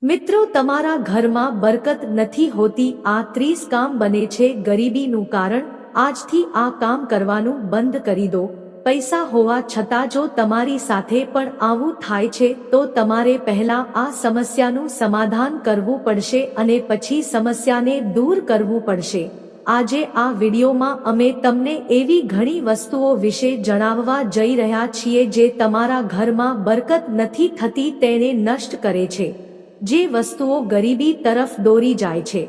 મિત્રો, તમારા ઘરમાં બરકત નથી હોતી, આ 30 કામ બને છે ગરીબીનું કારણ। આજથી આ કામ કરવાનું બંધ કરી દો। પૈસા હોવા છતાં જો તમારી સાથે પણ આવું થાય છે તો તમારે પહેલા આ સમસ્યાનું સમાધાન કરવું પડશે અને પછી સમસ્યાને દૂર કરવું પડશે। આજે આ વિડીયોમાં અમે તમને એવી ઘણી વસ્તુઓ વિશે જણાવવા જઈ રહ્યા છીએ જે તમારા ઘરમાં બરકત નથી થતી તેને નષ્ટ કરે છે। જે વસ્તુઓ ગરીબી તરફ દોરી જાય છે,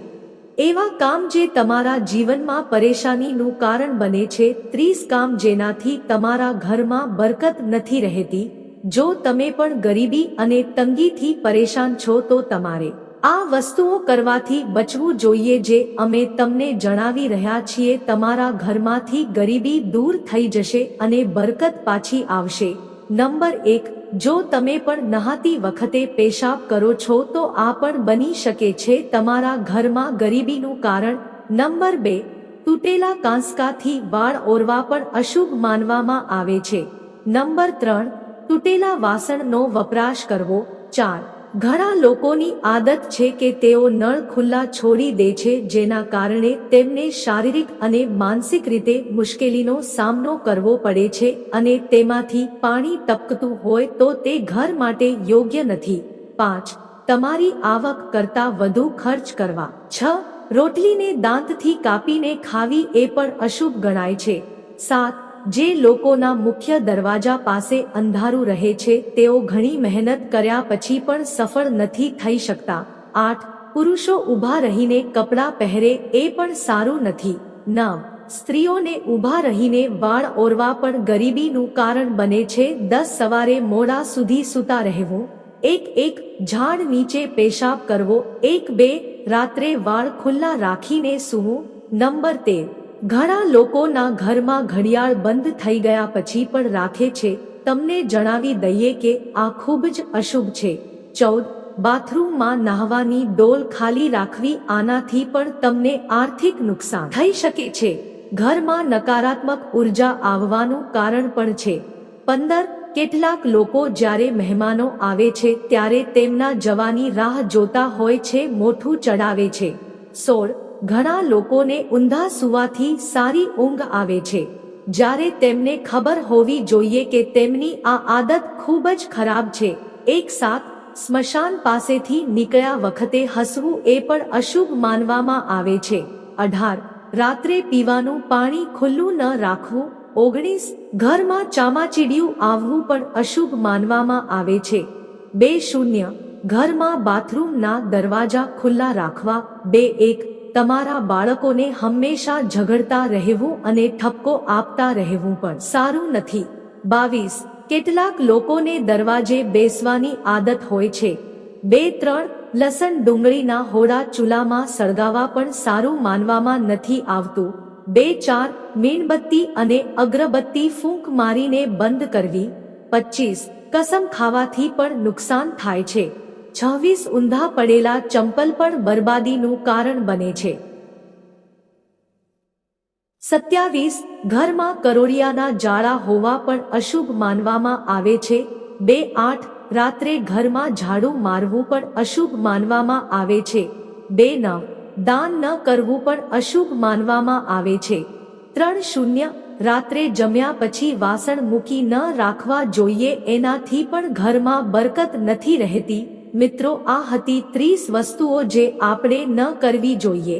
એવા કામ જે તમારા જીવનમાં પરેશાનીનું કારણ બને છે। 30 કામ જેનાથી તમારા ઘરમાં બરકત નથી રહેતી। જો તમે પણ ગરીબી અને તંગીથી પરેશાન છો તો તમારે આ વસ્તુઓ કરવાથી બચવું જોઈએ જે અમે તમને જણાવી રહ્યા છીએ। તમારા ઘરમાંથી ગરીબી દૂર થઈ જશે અને બરકત પાછી આવશે। નંબર 1, જો તમે પણ નહાતી વખતે પેશાબ કરો છો તો આ પણ બની શકે છે તમારા ઘરમાં ગરીબીનું કારણ। નંબર 2, તૂટેલા કાંસકાથી વાળ ઓરવા પણ અશુભ માનવામાં આવે છે। નંબર 3, તૂટેલા વાસણનો વપરાશ કરવો। 4, ઘણા લોકોની આદત છે કે તેઓ નળ ખુલ્લા છોડી દે છે જેના કારણે તેમને શારીરિક અને માનસિક રીતે મુશ્કેલીનો સામનો કરવો પડે છે અને તેમાંથી પાણી ટપકતું હોય તો તે ઘર માટે યોગ્ય નથી। 5, તમારી આવક કરતાં વધુ ખર્ચ કરવા। 6, રોટલીને દાંતથી કાપીને ખાવી એ પણ અશુભ ગણાય છે। 7, જે લોકોના મુખ્ય દરવાજા પાસે અંધારું રહે છે તેઓ ઘણી મહેનત કર્યા પછી પણ સફળ નથી થઈ શકતા। 8, પુરુષો ઊભા રહીને કપડાં પહેરે એ પણ સારું નથી। 9, સ્ત્રીઓને ઊભા રહીને વાળ ઓરવા પણ ગરીબીનું કારણ બને છે। 10, સવારે મોડા સુધી સૂતા રહેવું। 1, ઝાડ નીચે પેશાબ કરવો। 2, રાત્રે વાળ ખુલ્લા રાખીને સૂવું। નંબર 13, ઘણા લોકોના ઘરમાં ઘડિયાળ બંધ થઈ ગયા પછી પણ રાખે છે। તમને જણાવી દઈએ કે આ ખૂબ જ અશુભ છે। 14, બાથરૂમમાં નહાવાની ડોલ ખાલી રાખવી, આનાથી પણ તમને આર્થિક નુકસાન થઈ શકે છે। ઘરમાં નકારાત્મક ઉર્જા આવવાનું કારણ પણ છે। 15, કેટલાક લોકો જ્યારે મહેમાનો આવે છે ત્યારે તેમના જવાની રાહ જોતા હોય છે, મોઢું ચડાવે છે। 16, ઘણા લોકોને ઊંધા સૂવાથી સારી ઊંઘ આવે છે, જ્યારે તેમને ખબર હોવી જોઈએ કે તેમની આ આદત ખૂબ જ ખરાબ છે। 17, સ્મશાન પાસેથી નીકળ્યા વખતે હસવું એ પણ અશુભ માનવામાં આવે છે। 18, રાત્રે પીવાનું પાણી ખુલ્લું ન રાખવું। 19, ઘરમાં ચામાચીડિયું આવવું પણ અશુભ માનવામાં આવે છે। 20, ઘરમાં બાથરૂમના દરવાજા ખુલ્લા રાખવા। 21, તમારા બાળકોને હંમેશા ઝઘડતા રહેવું અને ઠપકો આપતા રહેવું પણ સારું નથી। 22, કેટલાક લોકોને દરવાજે બેસવાની આદત હોય છે। 2-3, લસણ ડુંગળીના હોડા ચૂલામાં સળગાવવા પણ સારું માનવામાં નથી આવતું। 2-4, મીણબત્તી અને અગરબત્તી ફૂંક મારીને બંધ કરવી। 25, કસમ ખાવાથી પણ નુકસાન થાય છે। 26, ઊંધા પડેલા ચંપલ પણ બરબાદીનું કારણ બને છે। 27, ઘરમાં કરોળિયાના જાળા હોવા પણ અશુભ માનવામાં આવે છે। 28, રાત્રે ઘરમાં ઝાડુ મારવું પણ અશુભ માનવામાં આવે છે। 29, દાન ન કરવું પણ અશુભ માનવામાં આવે છે। 30, રાત્રે જમ્યા પછી વાસણ મૂકી ન રાખવા જોઈએ, એનાથી પણ ઘરમાં બરકત નથી રહેતી। મિત્રો, આ હતી 30 વસ્તુઓ જે આપણે ન કરવી જોઈએ।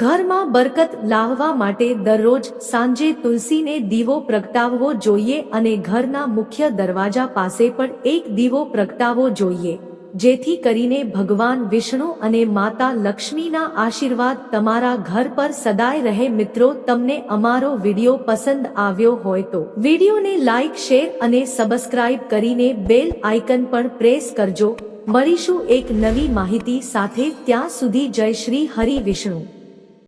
ઘરમાં બરકત લાવવા માટે દરરોજ સાંજે તુલસીને દીવો પ્રગટાવવો જોઈએ અને ઘરના મુખ્ય દરવાજા પાસે પણ એક દીવો પ્રગટાવવો જોઈએ, જેથી કરીને ભગવાન વિષ્ણુ અને માતા લક્ષ્મીના આશીર્વાદ તમારા ઘર પર સદાય રહે। મિત્રો, તમને અમારો વિડીયો પસંદ આવ્યો હોય તો વિડીયોને લાઈક, શેર અને સબસ્ક્રાઇબ કરીને બેલ આઇકન પણ પ્રેસ કરજો। મળીશું એક નવી માહિતી સાથે, ત્યાં સુધી જય શ્રી હરિ વિષ્ણુ।